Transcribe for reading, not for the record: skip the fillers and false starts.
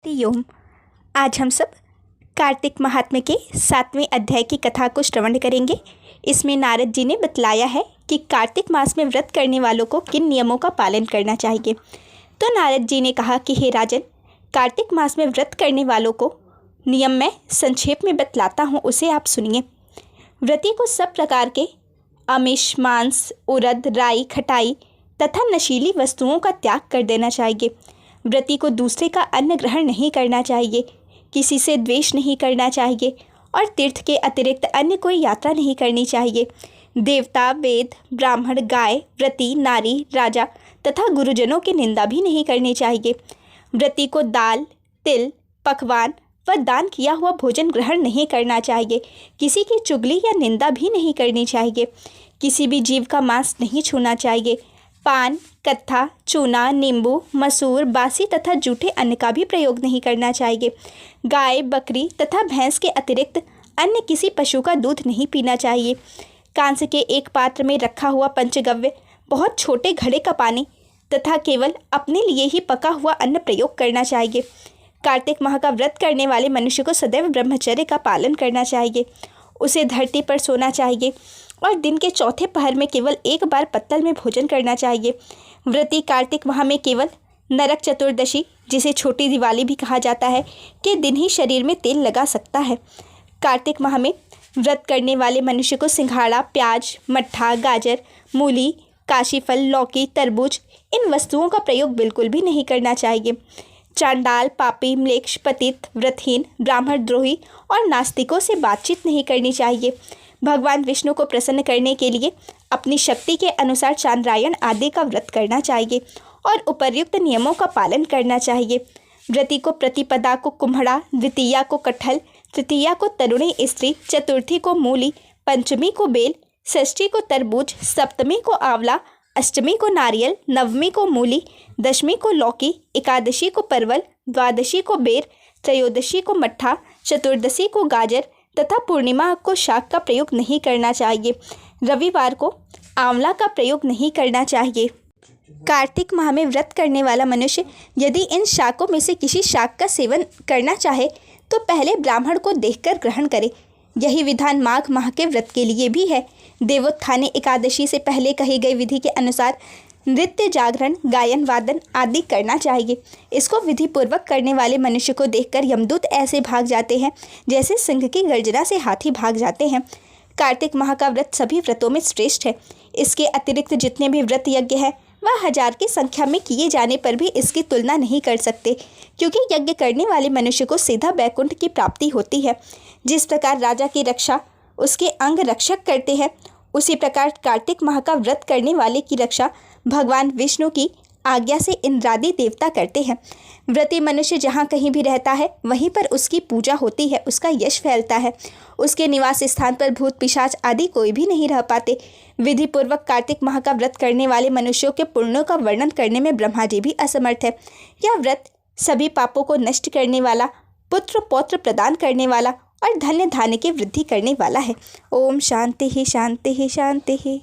ओम। आज हम सब कार्तिक महात्म्य के 7वें अध्याय की कथा को श्रवण करेंगे। इसमें नारद जी ने बतलाया है कि कार्तिक मास में व्रत करने वालों को किन नियमों का पालन करना चाहिए। तो नारद जी ने कहा कि हे राजन, कार्तिक मास में व्रत करने वालों को नियम मैं संक्षेप में बतलाता हूँ, उसे आप सुनिए। व्रती को सब प्रकार के आमिष, मांस, उड़द, राई, खटाई तथा नशीली वस्तुओं का त्याग कर देना चाहिए। व्रती को दूसरे का अन्न ग्रहण नहीं करना चाहिए, किसी से द्वेष नहीं करना चाहिए और तीर्थ के अतिरिक्त अन्य कोई यात्रा नहीं करनी चाहिए। देवता, वेद, ब्राह्मण, गाय, व्रती, नारी, राजा तथा गुरुजनों की निंदा भी नहीं करनी चाहिए। व्रती को दाल, तिल, पकवान व दान किया हुआ भोजन ग्रहण नहीं करना चाहिए। किसी की चुगली या निंदा भी नहीं करनी चाहिए। किसी भी जीव का मांस नहीं छूना चाहिए। पान, कत्था, चूना, नींबू, मसूर, बासी तथा जूठे अन्न का भी प्रयोग नहीं करना चाहिए। गाय, बकरी तथा भैंस के अतिरिक्त अन्य किसी पशु का दूध नहीं पीना चाहिए। कांस्य के एक पात्र में रखा हुआ पंचगव्य, बहुत छोटे घड़े का पानी तथा केवल अपने लिए ही पका हुआ अन्न प्रयोग करना चाहिए। कार्तिक माह का व्रत करने वाले मनुष्य को सदैव ब्रह्मचर्य का पालन करना चाहिए। उसे धरती पर सोना चाहिए और दिन के चौथे पहर में केवल एक बार पत्तल में भोजन करना चाहिए। व्रती कार्तिक माह में केवल नरक चतुर्दशी, जिसे छोटी दिवाली भी कहा जाता है, के दिन ही शरीर में तेल लगा सकता है। कार्तिक माह में व्रत करने वाले मनुष्य को सिंघाड़ा, प्याज, मट्ठा, गाजर, मूली, काशीफल, लौकी, तरबूज इन वस्तुओं का प्रयोग बिल्कुल भी नहीं करना चाहिए। चांडाल, पापी, म्लेच्छ, पतित, व्रतहीन, ब्राह्मण द्रोही और नास्तिकों से बातचीत नहीं करनी चाहिए। भगवान विष्णु को प्रसन्न करने के लिए अपनी शक्ति के अनुसार चांद्रायण आदि का व्रत करना चाहिए और उपर्युक्त नियमों का पालन करना चाहिए। व्रती को प्रतिपदा को कुम्हड़ा, द्वितीया को कटहल, तृतीया को तरुणी स्त्री, चतुर्थी को मूली, पंचमी को बेल, षष्ठी को तरबूज, सप्तमी को आंवला, अष्टमी को नारियल, नवमी को मूली, दशमी को लौकी, एकादशी को परवल, द्वादशी को बेर, त्रयोदशी को मट्ठा, चतुर्दशी को गाजर तथा पूर्णिमा को शाक का प्रयोग नहीं करना चाहिए। रविवार को आंवला का प्रयोग नहीं करना चाहिए। कार्तिक माह में व्रत करने वाला मनुष्य यदि इन शाकों में से किसी शाक का सेवन करना चाहे तो पहले ब्राह्मण को देखकर ग्रहण करे। यही विधान माघ माह के व्रत के लिए भी है। देवोत्थानी एकादशी से पहले कही गई विधि के अनुसार नृत्य, जागरण, गायन, वादन आदि करना चाहिए। इसको विधि पूर्वक करने वाले मनुष्य को देखकर यमदूत ऐसे भाग जाते हैं जैसे सिंह की गर्जना से हाथी भाग जाते हैं। कार्तिक माह का व्रत सभी व्रतों में श्रेष्ठ है। इसके अतिरिक्त जितने भी व्रत यज्ञ है वह 1000 की संख्या में किए जाने पर भी इसकी तुलना नहीं कर सकते, क्योंकि यज्ञ करने वाले मनुष्य को सीधा बैकुंठ की प्राप्ति होती है। जिस प्रकार राजा की रक्षा उसके अंग रक्षक करते हैं, उसी प्रकार कार्तिक माह का व्रत करने वाले की रक्षा भगवान विष्णु की आज्ञा से इंद्रादि देवता करते हैं। व्रती मनुष्य जहाँ कहीं भी रहता है वहीं पर उसकी पूजा होती है, उसका यश फैलता है। उसके निवास स्थान पर भूत, पिशाच आदि कोई भी नहीं रह पाते। विधि पूर्वक कार्तिक माह का व्रत करने वाले मनुष्यों के पुण्यों का वर्णन करने में ब्रह्मा जी भी असमर्थ है। यह व्रत सभी पापों को नष्ट करने वाला, पुत्र पौत्र प्रदान करने वाला और धन्य धान्य की वृद्धि करने वाला है। ओम शांति ही शांति ही शांति ही।